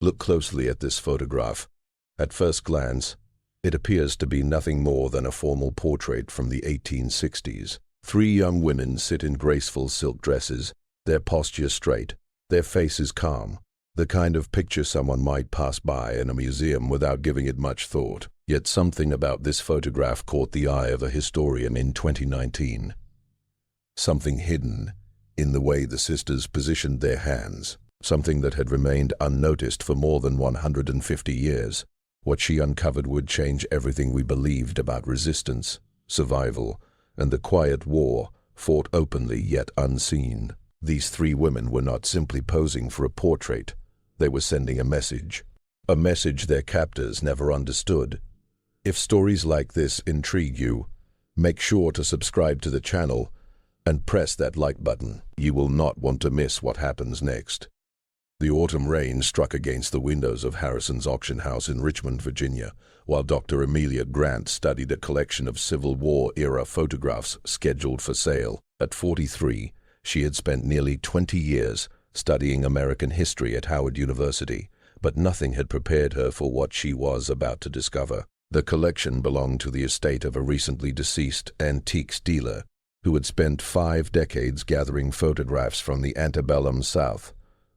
Look closely at this photograph. At first glance, it appears to be nothing more than a formal portrait from the 1860s. Three young women sit in graceful silk dresses, their posture straight, their faces calm, the kind of picture someone might pass by in a museum without giving it much thought. Yet something about this photograph caught the eye of a historian in 2019. Something hidden in the way the sisters positioned their hands, something that had remained unnoticed for more than 150 years. What she uncovered would change everything we believed about resistance, survival, and the quiet war fought openly yet unseen. These three women were not simply posing for a portrait. They were sending a message their captors never understood. If stories like this intrigue you, make sure to subscribe to the channel and press that like button. You will not want to miss what happens next. The autumn rain struck against the windows of Harrison's auction house in Richmond, Virginia, while Dr. Amelia Grant studied a collection of Civil War-era photographs scheduled for sale. At 43, she had spent nearly 20 years studying American history at Howard University, but nothing had prepared her for what she was about to discover. The collection belonged to the estate of a recently deceased antiques dealer who had spent 5 decades gathering photographs from the antebellum South.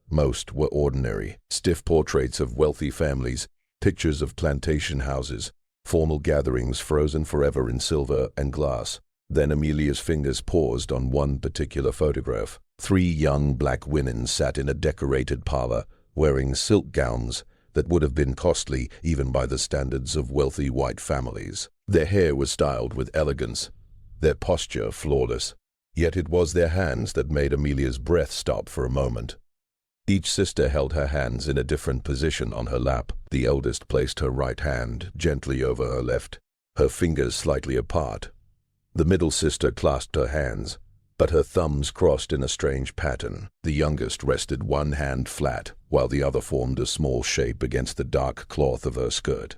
Most were ordinary, stiff portraits of wealthy families, pictures of plantation houses, formal gatherings frozen forever in silver and glass. Then Amelia's fingers paused on one particular photograph. 3 young black women sat in a decorated parlor, wearing silk gowns that would have been costly even by the standards of wealthy white families. Their hair was styled with elegance, their posture flawless. Yet it was their hands that made Amelia's breath stop for a moment. Each sister held her hands in a different position on her lap. The eldest placed her right hand gently over her left, her fingers slightly apart. The middle sister clasped her hands, but her thumbs crossed in a strange pattern. The youngest rested one hand flat, while the other formed a small shape against the dark cloth of her skirt.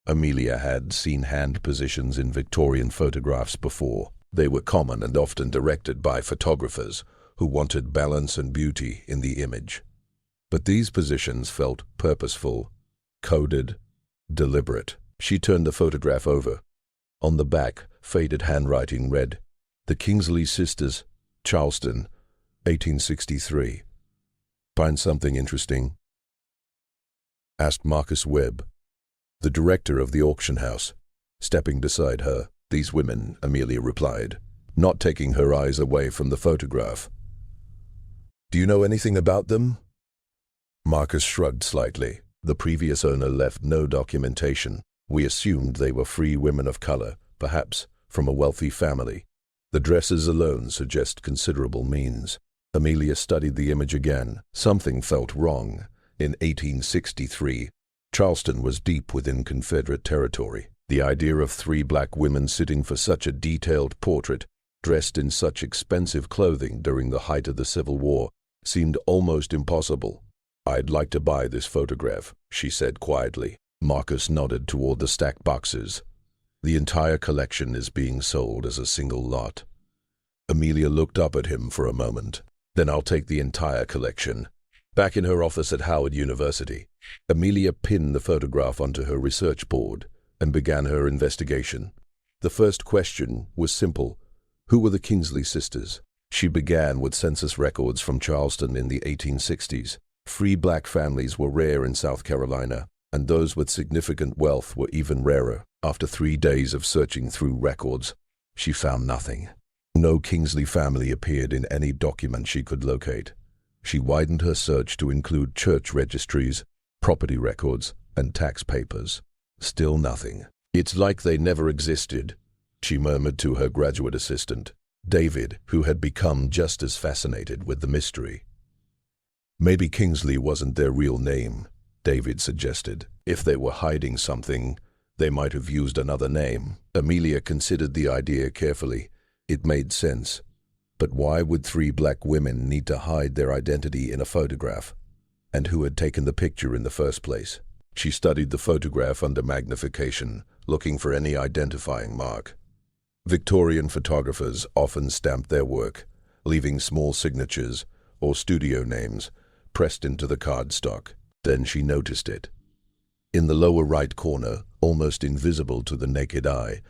Amelia had seen hand positions in Victorian photographs before. They were common and often directed by photographers who wanted balance and beauty in the image. But these positions felt purposeful, coded, deliberate. She turned the photograph over. On the back, faded handwriting read, "The Kingsley Sisters, Charleston, 1863. "Find something interesting?" asked Marcus Webb, the director of the auction house, stepping beside her. "These women," Amelia replied, not taking her eyes away from the photograph. "Do you know anything about them?" Marcus shrugged slightly. "The previous owner left no documentation. We assumed they were free women of color, perhaps from a wealthy family. The dresses alone suggest considerable means." Amelia studied the image again. Something felt wrong. In 1863, Charleston was deep within Confederate territory. The idea of 3 black women sitting for such a detailed portrait, dressed in such expensive clothing during the height of the Civil War, seemed almost impossible. "I'd like to buy this photograph," she said quietly. Marcus nodded toward the stacked boxes. "The entire collection is being sold as a single lot." Amelia looked up at him for a moment. "Then I'll take the entire collection." Back in her office at Howard University, Amelia pinned the photograph onto her research board and began her investigation. The first question was simple. Who were the Kingsley sisters? She began with census records from Charleston in the 1860s. Free black families were rare in South Carolina, and those with significant wealth were even rarer. After 3 days of searching through records, she found nothing. No Kingsley family appeared in any document she could locate. She widened her search to include church registries, property records, and tax papers. Still nothing. "It's like they never existed," she murmured to her graduate assistant, David, who had become just as fascinated with the mystery. "Maybe Kingsley wasn't their real name," David suggested. "If they were hiding something, they might have used another name." Amelia considered the idea carefully. It made sense. But why would 3 black women need to hide their identity in a photograph? And who had taken the picture in the first place? She studied the photograph under magnification, looking for any identifying mark. Victorian photographers often stamped their work, leaving small signatures or studio names pressed into the cardstock. Then she noticed it. In the lower right corner, almost invisible to the naked eye,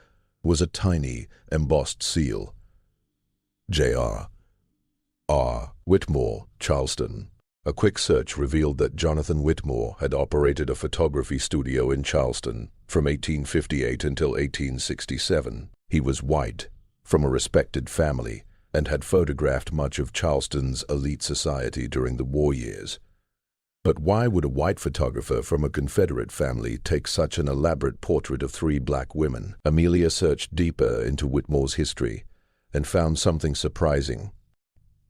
was a tiny, embossed seal. J.R. R. Whitmore, Charleston. A quick search revealed that Jonathan Whitmore had operated a photography studio in Charleston from 1858 until 1867. He was white, from a respected family, and had photographed much of Charleston's elite society during the war years. But why would a white photographer from a Confederate family take such an elaborate portrait of 3 black women? Amelia searched deeper into Whitmore's history and found something surprising.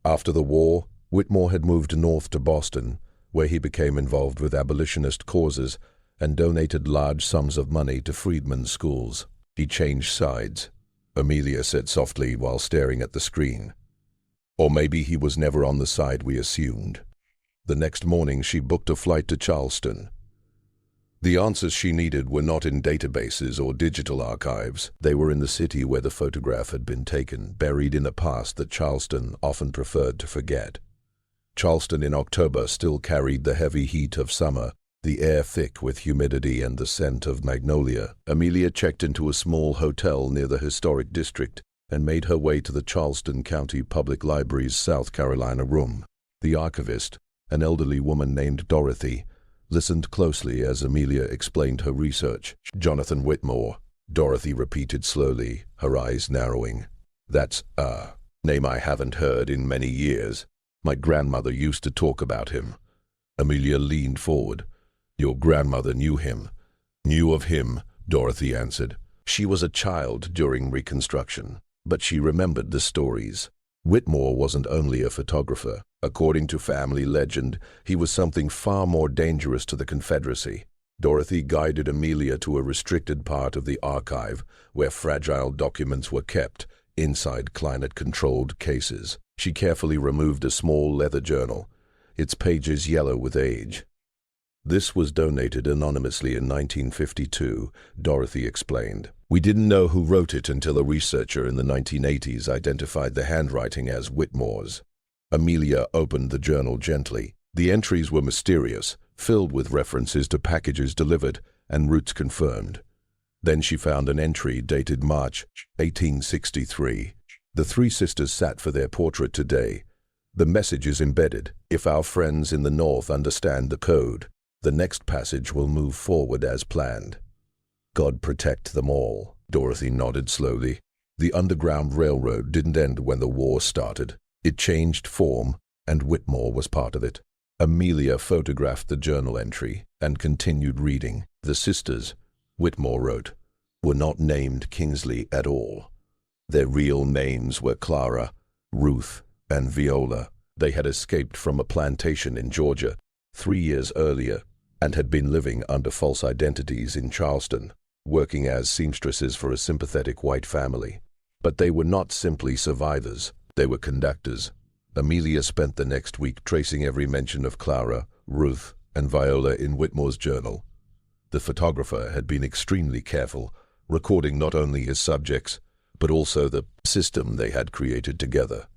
After the war, Whitmore had moved north to Boston, where he became involved with abolitionist causes and donated large sums of money to freedmen's schools. He changed sides, Amelia said softly while staring at the screen. Or maybe he was never on the side we assumed. The next morning she booked a flight to Charleston. The answers she needed were not in databases or digital archives. They were in the city where the photograph had been taken, buried in a past that Charleston often preferred to forget. Charleston in October still carried the heavy heat of summer, the air thick with humidity and the scent of magnolia. Amelia checked into a small hotel near the historic district and made her way to the Charleston County Public Library's South Carolina room. The archivist, an elderly woman named Dorothy, listened closely as Amelia explained her research. Jonathan Whitmore, Dorothy repeated slowly, her eyes narrowing. That's a name I haven't heard in many years. My grandmother used to talk about him. Amelia leaned forward. Your grandmother knew him. Knew of him, Dorothy answered. She was a child during Reconstruction, but she remembered the stories. Whitmore wasn't only a photographer. According to family legend, he was something far more dangerous to the Confederacy. Dorothy guided Amelia to a restricted part of the archive where fragile documents were kept, inside climate-controlled cases. She carefully removed a small leather journal, its pages yellow with age. This was donated anonymously in 1952, Dorothy explained. We didn't know who wrote it until a researcher in the 1980s identified the handwriting as Whitmore's. Amelia opened the journal gently. The entries were mysterious, filled with references to packages delivered and routes confirmed. Then she found an entry dated March 1863. The 3 sisters sat for their portrait today. The message is embedded. If our friends in the North understand the code, the next passage will move forward as planned. God protect them all. Dorothy nodded slowly. The Underground Railroad didn't end when the war started. It changed form, and Whitmore was part of it. Amelia photographed the journal entry and continued reading. The sisters, Whitmore wrote, were not named Kingsley at all. Their real names were Clara, Ruth, and Viola. They had escaped from a plantation in Georgia 3 years earlier and had been living under false identities in Charleston, working as seamstresses for a sympathetic white family. But they were not simply survivors. They were conductors. Amelia spent the next week tracing every mention of Clara, Ruth, and Viola in Whitmore's journal. The photographer had been extremely careful, recording not only his subjects, but also the system they had created together.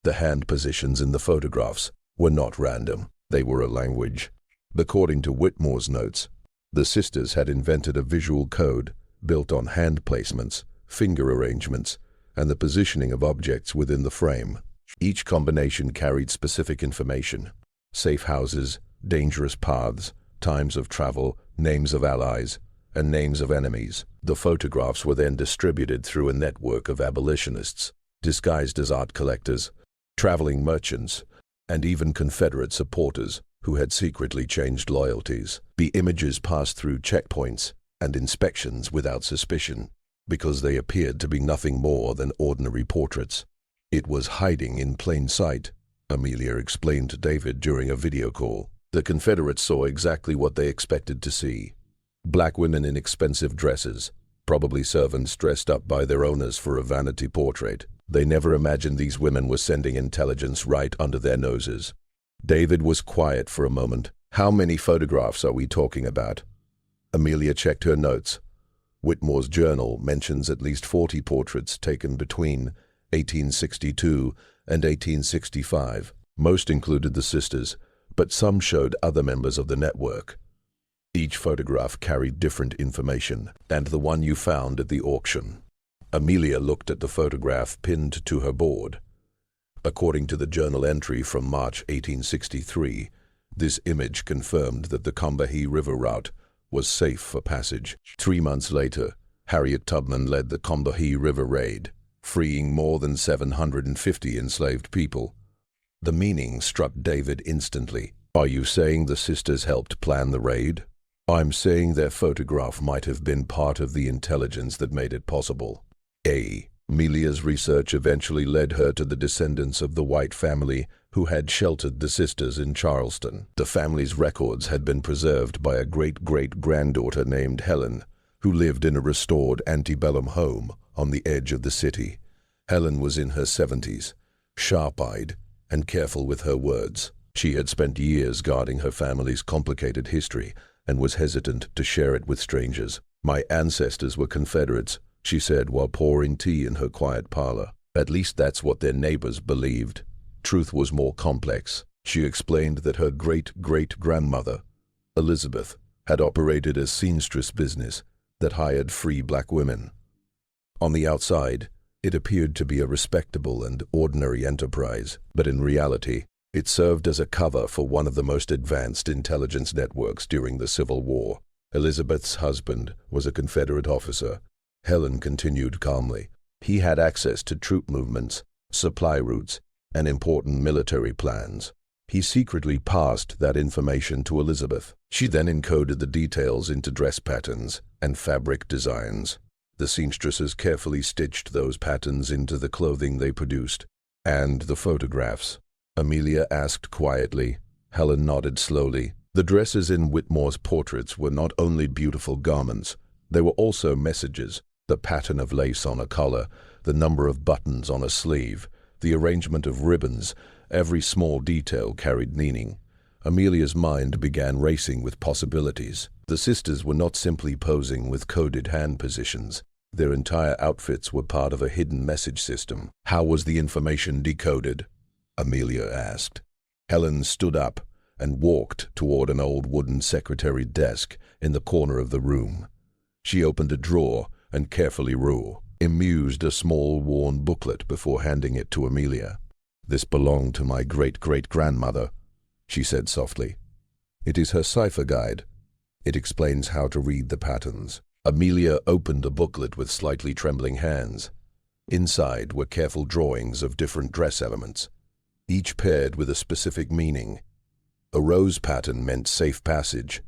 The hand positions in the photographs were not random. They were a language. According to Whitmore's notes, the sisters had invented a visual code built on hand placements, finger arrangements, and the positioning of objects within the frame. Each combination carried specific information: safe houses, dangerous paths, times of travel, names of allies, and names of enemies. The photographs were then distributed through a network of abolitionists, disguised as art collectors, traveling merchants, and even Confederate supporters who had secretly changed loyalties. The images passed through checkpoints and inspections without suspicion, because they appeared to be nothing more than ordinary portraits. It was hiding in plain sight, Amelia explained to David during a video call. The Confederates saw exactly what they expected to see. Black women in expensive dresses, probably servants dressed up by their owners for a vanity portrait. They never imagined these women were sending intelligence right under their noses. David was quiet for a moment. How many photographs are we talking about? Amelia checked her notes. Whitmore's journal mentions at least 40 portraits taken between 1862 and 1865. Most included the sisters, but some showed other members of the network. Each photograph carried different information, and the one you found at the auction. Amelia looked at the photograph pinned to her board. According to the journal entry from March 1863, this image confirmed that the Combahee River route was safe for passage. 3 months later, Harriet Tubman led the Combahee River raid, freeing more than 750 enslaved people. The meaning struck David instantly. Are you saying the sisters helped plan the raid? I'm saying their photograph might have been part of the intelligence that made it possible. Amelia's research eventually led her to the descendants of the white family who had sheltered the sisters in Charleston. The family's records had been preserved by a great-great-granddaughter named Helen, who lived in a restored antebellum home on the edge of the city. Helen was in her 70s, sharp-eyed and careful with her words. She had spent years guarding her family's complicated history and was hesitant to share it with strangers. My ancestors were Confederates, she said while pouring tea in her quiet parlor. At least that's what their neighbors believed. Truth was more complex. She explained that her great-great-grandmother, Elizabeth, had operated a seamstress business that hired free black women. On the outside, it appeared to be a respectable and ordinary enterprise, but in reality, it served as a cover for one of the most advanced intelligence networks during the Civil War. Elizabeth's husband was a Confederate officer. Helen continued calmly. He had access to troop movements, supply routes, and important military plans. He secretly passed that information to Elizabeth. She then encoded the details into dress patterns and fabric designs. The seamstresses carefully stitched those patterns into the clothing they produced. And the photographs? Amelia asked quietly. Helen nodded slowly. The dresses in Whitmore's portraits were not only beautiful garments, they were also messages. The pattern of lace on a collar, the number of buttons on a sleeve, the arrangement of ribbons, every small detail carried meaning. Amelia's mind began racing with possibilities. The sisters were not simply posing with coded hand positions. Their entire outfits were part of a hidden message system. How was the information decoded? Amelia asked. Helen stood up and walked toward an old wooden secretary desk in the corner of the room. She opened a drawer and carefully immused a small worn booklet before handing it to Amelia. This belonged to my great-great-grandmother, she said softly. It is her cipher guide. It explains how to read the patterns. Amelia opened the booklet with slightly trembling hands. Inside were careful drawings of different dress elements, each paired with a specific meaning. A rose pattern meant safe passage.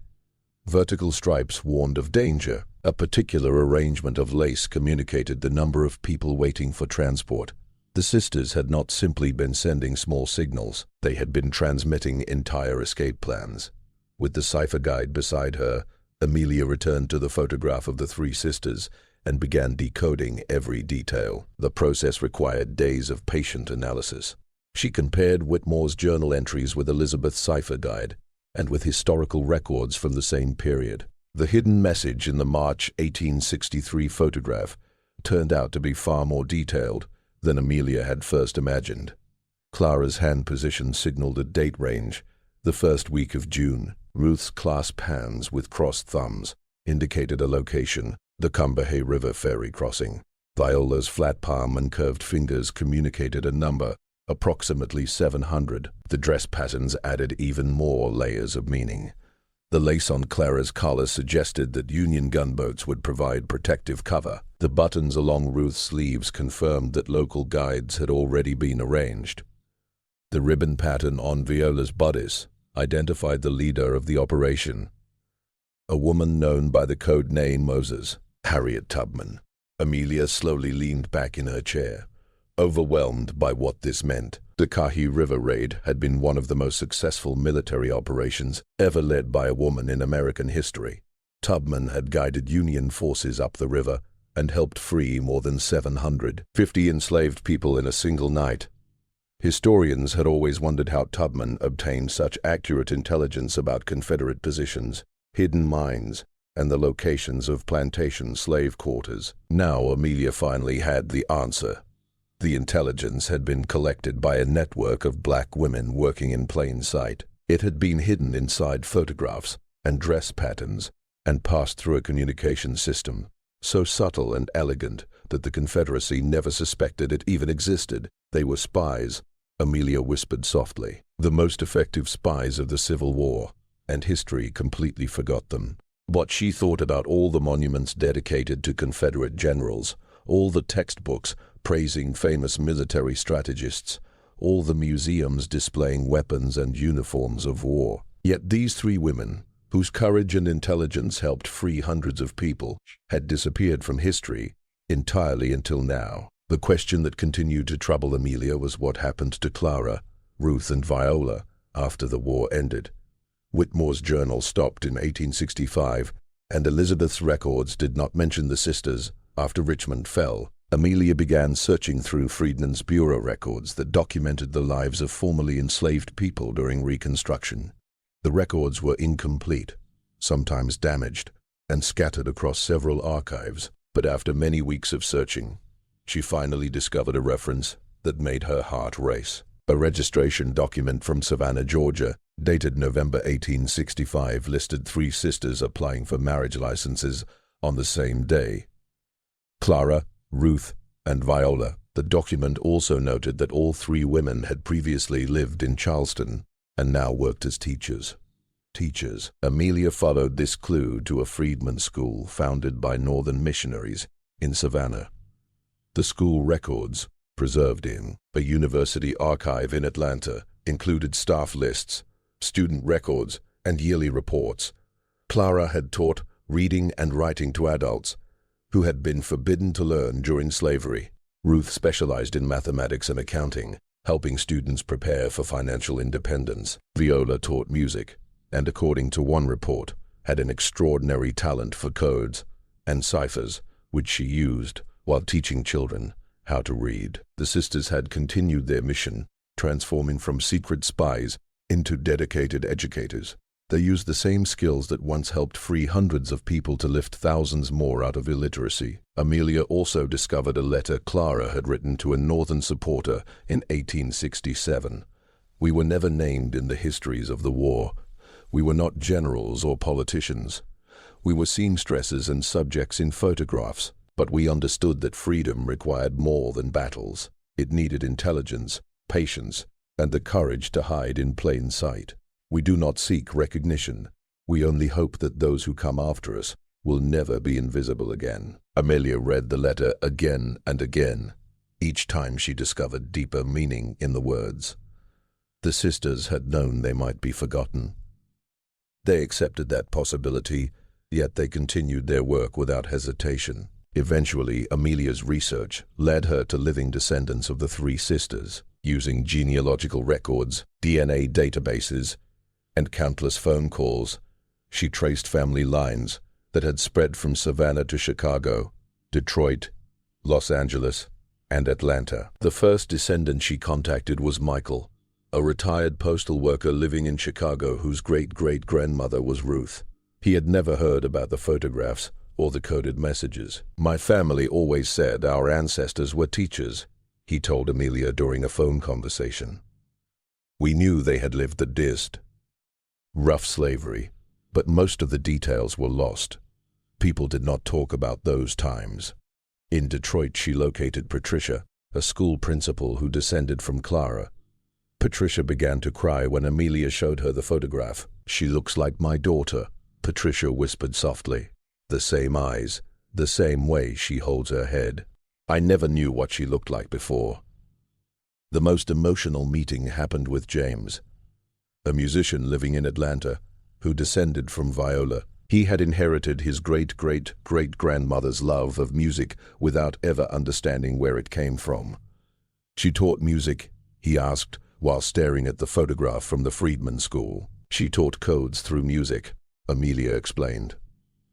Vertical stripes warned of danger. A particular arrangement of lace communicated the number of people waiting for transport. The sisters had not simply been sending small signals. They had been transmitting entire escape plans. With the cipher guide beside her, Amelia returned to the photograph of the three sisters and began decoding every detail. The process required days of patient analysis. She compared Whitmore's journal entries with Elizabeth's cipher guide and with historical records from the same period. The hidden message in the March 1863 photograph turned out to be far more detailed than Amelia had first imagined. Clara's hand position signaled a date range, the first week of June. Ruth's clasped hands with crossed thumbs indicated a location, the Combahee River ferry crossing. Viola's flat palm and curved fingers communicated a number, approximately 700. The dress patterns added even more layers of meaning. The lace on Clara's collar suggested that Union gunboats would provide protective cover. The buttons along Ruth's sleeves confirmed that local guides had already been arranged. The ribbon pattern on Viola's bodice identified the leader of the operation, a woman known by the code name Moses, Harriet Tubman. Amelia slowly leaned back in her chair, overwhelmed by what this meant. The Combahee River raid had been one of the most successful military operations ever led by a woman in American history. Tubman had guided Union forces up the river and helped free more than 750 enslaved people in a single night. Historians had always wondered how Tubman obtained such accurate intelligence about Confederate positions, hidden mines, and the locations of plantation slave quarters. Now Amelia finally had the answer. The intelligence had been collected by a network of black women working in plain sight. It had been hidden inside photographs and dress patterns and passed through a communication system so subtle and elegant that the Confederacy never suspected it even existed. They were spies, Amelia whispered softly, the most effective spies of the Civil War, and history completely forgot them. What she thought about all the monuments dedicated to Confederate generals, all the textbooks praising famous military strategists, all the museums displaying weapons and uniforms of war. Yet these three women, whose courage and intelligence helped free hundreds of people, had disappeared from history entirely until now. The question that continued to trouble Amelia was what happened to Clara, Ruth, and Viola after the war ended. Whitmore's journal stopped in 1865, and Elizabeth's records did not mention the sisters after Richmond fell. Amelia began searching through Friedman's Bureau records that documented the lives of formerly enslaved people during Reconstruction. The records were incomplete, sometimes damaged, and scattered across several archives, but after many weeks of searching, she finally discovered a reference that made her heart race. A registration document from Savannah, Georgia, dated November 1865, listed three sisters applying for marriage licenses on the same day: Clara, Ruth, and Viola. The document also noted that all three women had previously lived in Charleston and now worked as teachers. Amelia followed this clue to a freedman school founded by Northern missionaries in Savannah. The school records, preserved in a university archive in Atlanta, included staff lists, student records, and yearly reports. Clara had taught reading and writing to adults who had been forbidden to learn during slavery. Ruth specialized in mathematics and accounting, helping students prepare for financial independence. Viola taught music, and according to one report, had an extraordinary talent for codes and ciphers, which she used while teaching children how to read. The sisters had continued their mission, transforming from secret spies into dedicated educators. They used the same skills that once helped free hundreds of people to lift thousands more out of illiteracy. Amelia also discovered a letter Clara had written to a Northern supporter in 1867. We were never named in the histories of the war. We were not generals or politicians. We were seamstresses and subjects in photographs, but we understood that freedom required more than battles. It needed intelligence, patience, and the courage to hide in plain sight. We do not seek recognition. We only hope that those who come after us will never be invisible again. Amelia read the letter again and again. Each time she discovered deeper meaning in the words. The sisters had known they might be forgotten. They accepted that possibility, yet they continued their work without hesitation. Eventually, Amelia's research led her to living descendants of the three sisters. Using genealogical records, DNA databases, and countless phone calls, she traced family lines that had spread from Savannah to Chicago, Detroit, Los Angeles, and Atlanta. The first descendant she contacted was Michael, a retired postal worker living in Chicago whose great-great-grandmother was Ruth. He had never heard about the photographs or the coded messages. "My family always said our ancestors were teachers," he told Amelia during a phone conversation. "We knew they had lived the rough slavery, but most of the details were lost. People did not talk about those times." In Detroit, she located Patricia, a school principal who descended from Clara. Patricia began to cry when Amelia showed her the photograph. "She looks like my daughter," Patricia whispered softly. "The same eyes, the same way she holds her head. I never knew what she looked like before." The most emotional meeting happened with James, a musician living in Atlanta, who descended from Viola. He had inherited his great-great-great-grandmother's love of music without ever understanding where it came from. "She taught music?" he asked, while staring at the photograph from the Freedman School. "She taught codes through music," Amelia explained.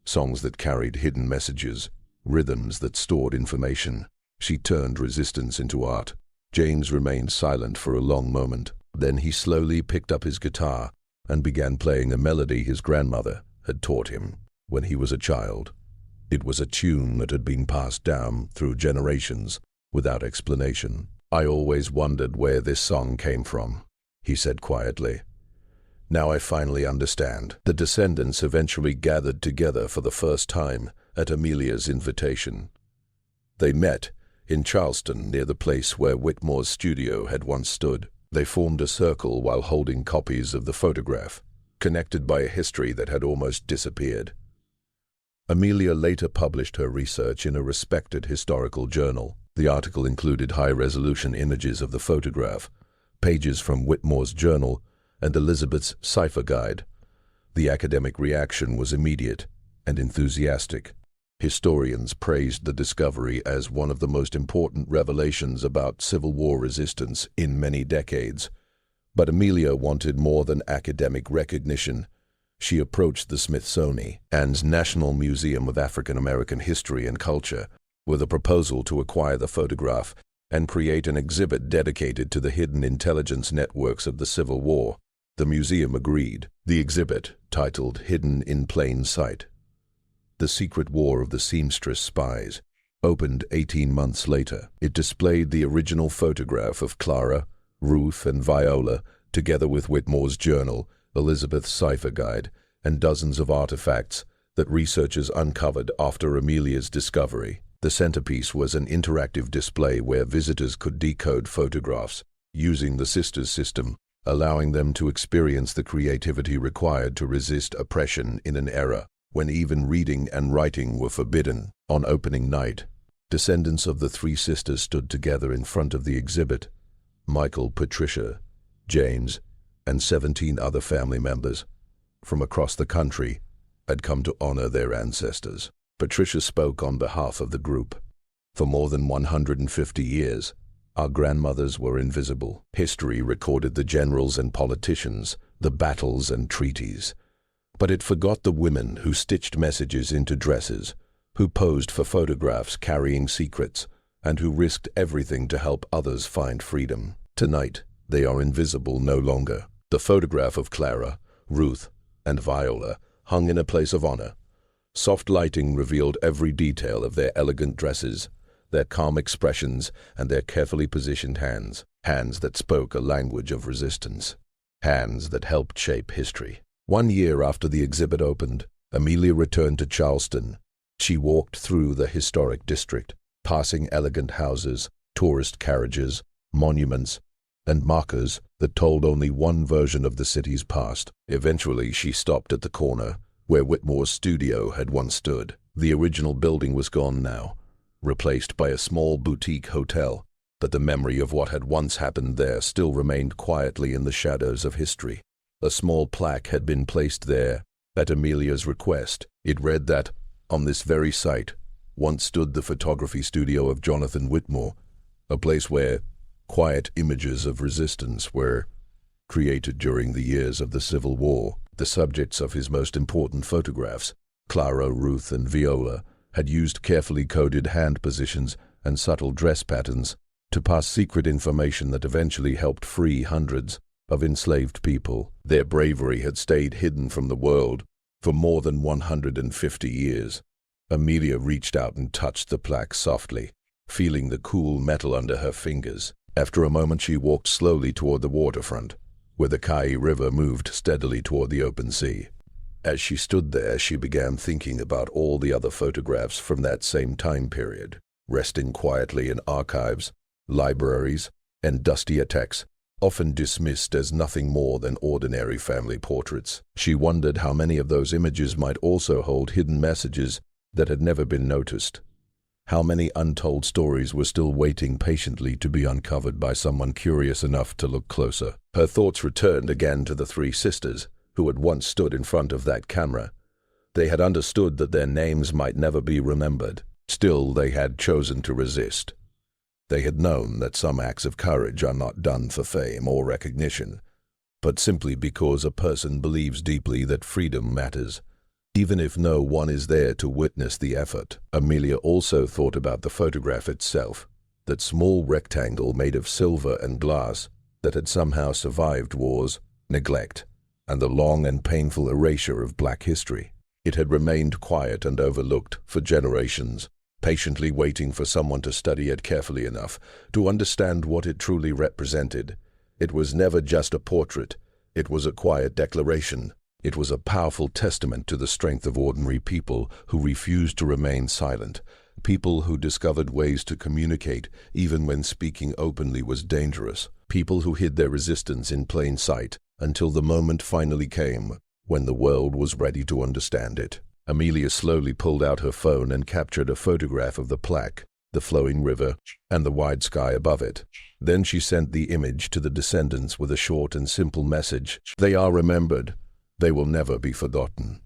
"Songs that carried hidden messages, rhythms that stored information. She turned resistance into art." James remained silent for a long moment. Then he slowly picked up his guitar and began playing a melody his grandmother had taught him when he was a child. It was a tune that had been passed down through generations without explanation. "I always wondered where this song came from," he said quietly. Now I finally understand. The descendants eventually gathered together for the first time at Amelia's invitation. They met in Charleston, near the place where Whitmore's studio had once stood. They formed a circle while holding copies of the photograph, connected by a history that had almost disappeared. Amelia later published her research in a respected historical journal. The article included high-resolution images of the photograph, pages from Whitmore's journal, and Elizabeth's cipher guide. The academic reaction was immediate and enthusiastic. Historians praised the discovery as one of the most important revelations about Civil War resistance in many decades. But Amelia wanted more than academic recognition. She approached the Smithsonian and National Museum of African American History and Culture with a proposal to acquire the photograph and create an exhibit dedicated to the hidden intelligence networks of the Civil War. The museum agreed. The exhibit, titled Hidden in Plain Sight, The Secret War of the Seamstress Spies, opened 18 months later. It displayed the original photograph of Clara, Ruth, and Viola, together with Whitmore's journal, Elizabeth's cipher guide, and dozens of artifacts that researchers uncovered after Amelia's discovery. The centerpiece was an interactive display where visitors could decode photographs using the Sisters system, allowing them to experience the creativity required to resist oppression in an era when even reading and writing were forbidden. On opening night, descendants of the three sisters stood together in front of the exhibit. Michael, Patricia, James, and 17 other family members from across the country had come to honor their ancestors. Patricia spoke on behalf of the group. For more than 150 years, our grandmothers were invisible. History recorded the generals and politicians, the battles and treaties. But it forgot the women who stitched messages into dresses, who posed for photographs carrying secrets, and who risked everything to help others find freedom. Tonight, they are invisible no longer. The photograph of Clara, Ruth, and Viola hung in a place of honor. Soft lighting revealed every detail of their elegant dresses, their calm expressions, and their carefully positioned hands. Hands that spoke a language of resistance. Hands that helped shape history. 1 year after the exhibit opened, Amelia returned to Charleston. She walked through the historic district, passing elegant houses, tourist carriages, monuments, and markers that told only one version of the city's past. Eventually, she stopped at the corner where Whitmore's studio had once stood. The original building was gone now, replaced by a small boutique hotel, but the memory of what had once happened there still remained quietly in the shadows of history. A small plaque had been placed there at Amelia's request. It read that, on this very site, once stood the photography studio of Jonathan Whitmore, a place where quiet images of resistance were created during the years of the Civil War. The subjects of his most important photographs, Clara, Ruth, and Viola, had used carefully coded hand positions and subtle dress patterns to pass secret information that eventually helped free hundreds of enslaved people. Their bravery had stayed hidden from the world for more than 150 years. Amelia reached out and touched the plaque softly, feeling the cool metal under her fingers. After a moment, she walked slowly toward the waterfront, where the Kai River moved steadily toward the open sea. As she stood there, she began thinking about all the other photographs from that same time period, resting quietly in archives, libraries, and dusty attics, often dismissed as nothing more than ordinary family portraits. She wondered how many of those images might also hold hidden messages that had never been noticed. How many untold stories were still waiting patiently to be uncovered by someone curious enough to look closer. Her thoughts returned again to the three sisters who had once stood in front of that camera. They had understood that their names might never be remembered. Still, they had chosen to resist. They had known that some acts of courage are not done for fame or recognition, but simply because a person believes deeply that freedom matters, even if no one is there to witness the effort. Amelia also thought about the photograph itself, that small rectangle made of silver and glass that had somehow survived wars, neglect, and the long and painful erasure of Black history. It had remained quiet and overlooked for generations, patiently waiting for someone to study it carefully enough to understand what it truly represented. It was never just a portrait. It was a quiet declaration. It was a powerful testament to the strength of ordinary people who refused to remain silent, people who discovered ways to communicate even when speaking openly was dangerous, people who hid their resistance in plain sight until the moment finally came when the world was ready to understand it. Amelia slowly pulled out her phone and captured a photograph of the plaque, the flowing river, and the wide sky above it. Then she sent the image to the descendants with a short and simple message: "They are remembered. They will never be forgotten."